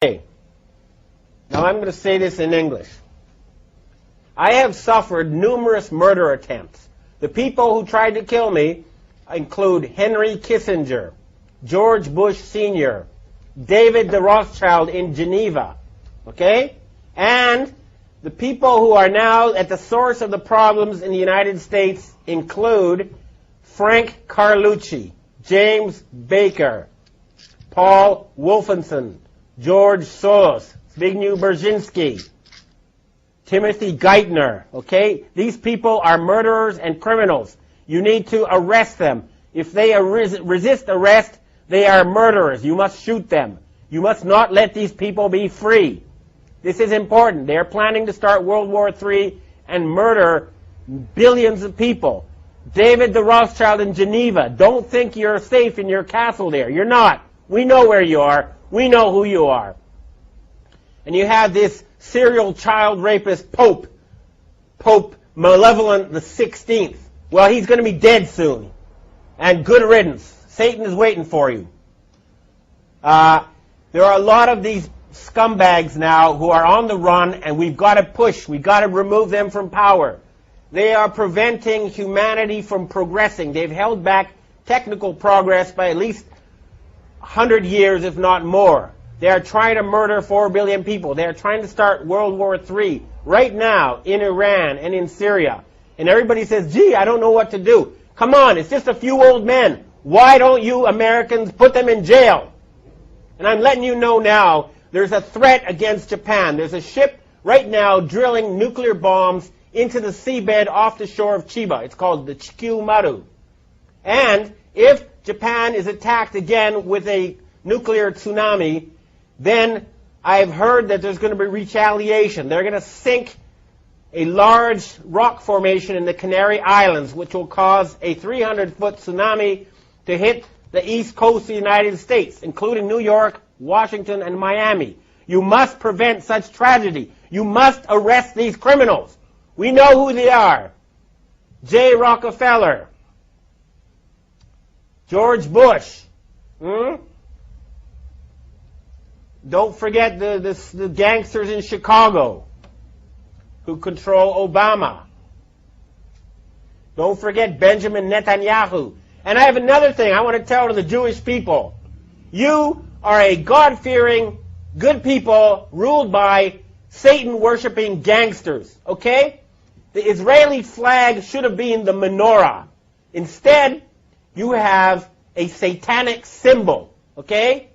Okay. Now I'm going to say this in English. I have suffered numerous murder attempts. The people who tried to kill me include Henry Kissinger, George Bush Sr., David the Rothschild in Geneva, okay? And the people who are now at the source of the problems in the United States include Frank Carlucci, James Baker, Paul Wolfenson, George Soros, Zbigniew Brzezinski, Timothy Geithner, okay? These people are murderers and criminals. You need to arrest them. If they resist arrest, they are murderers. You must shoot them. You must not let these people be free. This is important. They are planning to start World War III and murder billions of people. David the Rothschild in Geneva, don't think you're safe in your castle there. You're not. We know where you are. We know who you are. And you have this serial child rapist Pope Malevolent the 16th. Well, he's going to be dead soon. And good riddance. Satan is waiting for you. There are a lot of these scumbags now who are on the run, and we've got to push. We've got to remove them from power. They are preventing humanity from progressing. They've held back technical progress by at least 100 years, if not more. They are trying to murder 4 billion people. They are trying to start World War III right now in Iran and in Syria. And everybody says, gee, I don't know what to do. Come on, it's just a few old men. Why don't you Americans put them in jail? And I'm letting you know now, there's a threat against Japan. There's a ship right now drilling nuclear bombs into the seabed off the shore of Chiba. It's called the Chikyu Maru. And if Japan is attacked again with a nuclear tsunami, then I've heard that there's going to be retaliation. They're going to sink a large rock formation in the Canary Islands, which will cause a 300-foot tsunami to hit the east coast of the United States, including New York, Washington, and Miami. You must prevent such tragedy. You must arrest these criminals. We know who they are. J. Rockefeller, George Bush. Don't forget the gangsters in Chicago who control Obama. Don't forget Benjamin Netanyahu. And I have another thing I want to tell to the Jewish people. You are a God-fearing, good people ruled by Satan-worshipping gangsters, okay? The Israeli flag should have been the menorah. Instead, you have a satanic symbol, okay?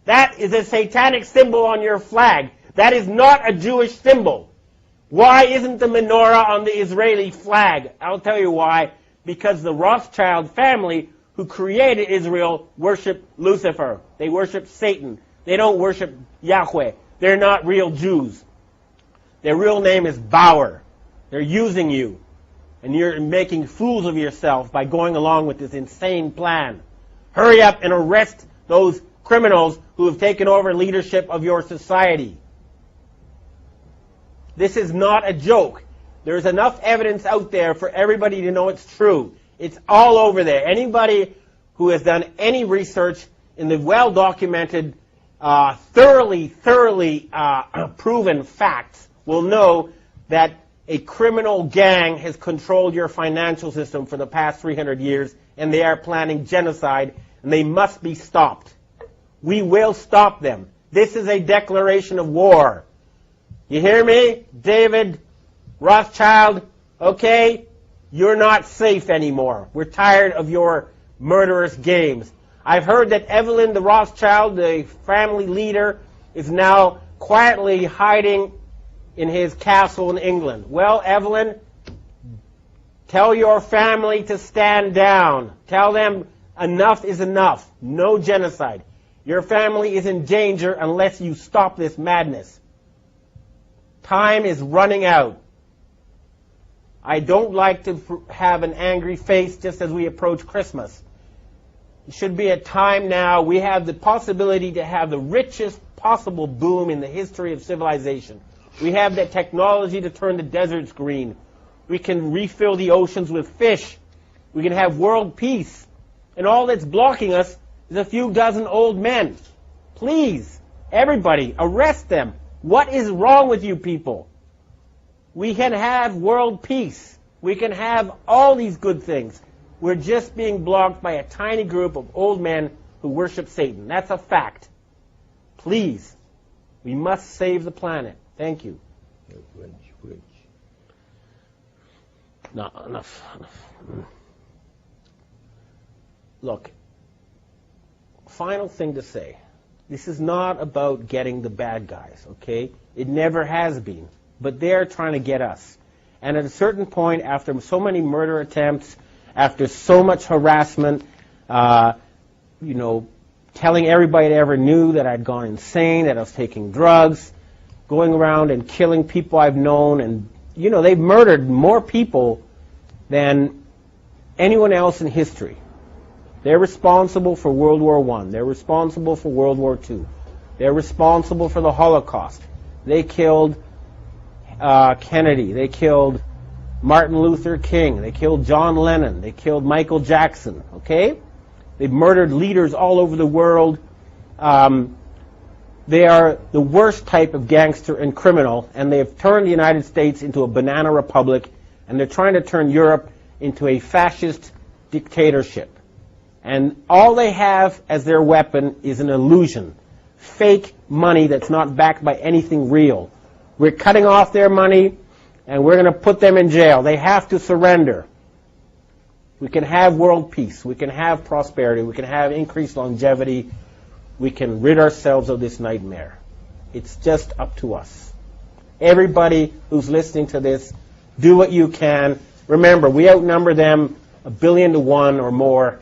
That is a satanic symbol on your flag. That is not a Jewish symbol. Why isn't the menorah on the Israeli flag? I'll tell you why. Because the Rothschild family who created Israel worship Lucifer. They worship Satan. They don't worship Yahweh. They're not real Jews. Their real name is Bauer. They're using you. And you're making fools of yourself by going along with this insane plan. Hurry up and arrest those criminals who have taken over leadership of your society. This is not a joke. There's enough evidence out there for everybody to know it's true. It's all over there. Anybody who has done any research in the well-documented, thoroughly proven facts will know that a criminal gang has controlled your financial system for the past 300 years, and they are planning genocide, and they must be stopped. We will stop them. This is a declaration of war. You hear me, David Rothschild? Okay? You're not safe anymore. We're tired of your murderous games. I've heard that Evelyn the Rothschild, the family leader, is now quietly hiding in his castle in England. Well, Evelyn, tell your family to stand down. Tell them enough is enough. No genocide. Your family is in danger unless you stop this madness. Time is running out. I don't like to have an angry face just as we approach Christmas. It should be a time now. We have the possibility to have the richest possible boom in the history of civilization. We have the technology to turn the deserts green. We can refill the oceans with fish. We can have world peace. And all that's blocking us is a few dozen old men. Please, Everybody, arrest them. What is wrong with you people? We can have world peace. We can have all these good things. We're just being blocked by a tiny group of old men who worship Satan. That's a fact. Please, we must save the planet. Thank you. No, enough. Look, final thing to say. This is not about getting the bad guys, okay? It never has been. But they're trying to get us. And at a certain point, after so many murder attempts, after so much harassment, telling everybody that ever knew that I'd gone insane, that I was taking drugs, going around and killing people I've known, and, they've murdered more people than anyone else in history. They're responsible for World War I. They're responsible for World War II. They're responsible for the Holocaust. They killed Kennedy. They killed Martin Luther King. They killed John Lennon. They killed Michael Jackson. Okay? They've murdered leaders all over the world. They are the worst type of gangster and criminal, and they have turned the United States into a banana republic, and they're trying to turn Europe into a fascist dictatorship. And all they have as their weapon is an illusion. Fake money that's not backed by anything real. We're cutting off their money, and we're going to put them in jail. They have to surrender. We can have world peace. We can have prosperity. We can have increased longevity. We can rid ourselves of this nightmare. It's just up to us. Everybody who's listening to this, do what you can. Remember, we outnumber them 1 billion to 1 or more.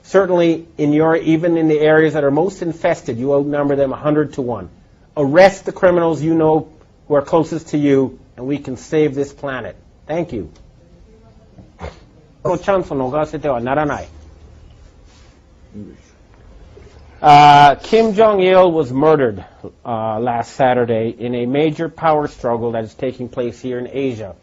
Certainly, even in the areas that are most infested, you outnumber them 100 to 1. Arrest the criminals you know who are closest to you, and we can save this planet. Thank you. Kim Jong-il was murdered last Saturday in a major power struggle that is taking place here in Asia.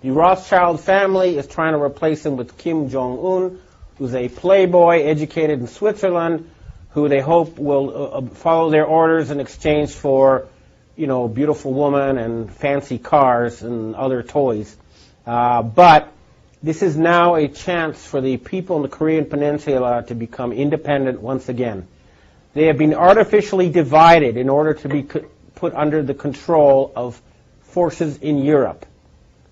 The Rothschild family is trying to replace him with Kim Jong-un, who's a playboy educated in Switzerland, who they hope will follow their orders in exchange for, beautiful women and fancy cars and other toys. But this is now a chance for the people in the Korean Peninsula to become independent once again. They have been artificially divided in order to be put under the control of forces in Europe.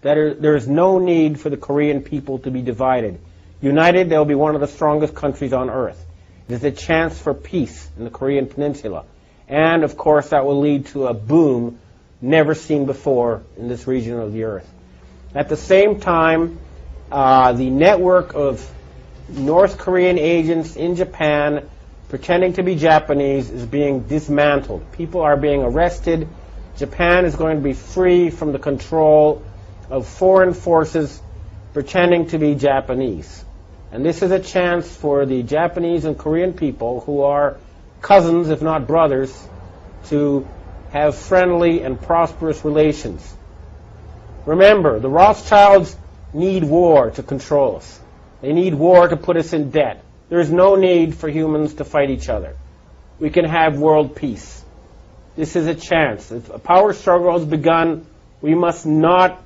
There is no need for the Korean people to be divided. United, they'll be one of the strongest countries on earth. It is a chance for peace in the Korean Peninsula. And, of course, that will lead to a boom never seen before in this region of the earth. At the same time, the network of North Korean agents in Japan pretending to be Japanese is being dismantled. People are being arrested. Japan is going to be free from the control of foreign forces pretending to be Japanese. And this is a chance for the Japanese and Korean people, who are cousins, if not brothers, to have friendly and prosperous relations. Remember, the Rothschilds need war to control us. They need war to put us in debt. There is no need for humans to fight each other. We can have world peace. This is a chance. If a power struggle has begun, we must not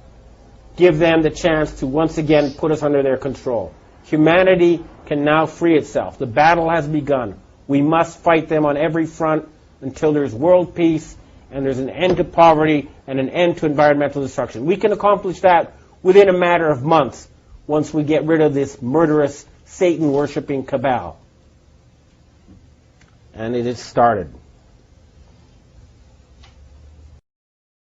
give them the chance to once again put us under their control. Humanity can now free itself. The battle has begun. We must fight them on every front until there's world peace and there's an end to poverty and an end to environmental destruction. We can accomplish that within a matter of months once we get rid of this murderous, Satan-worshipping cabal. And it has started.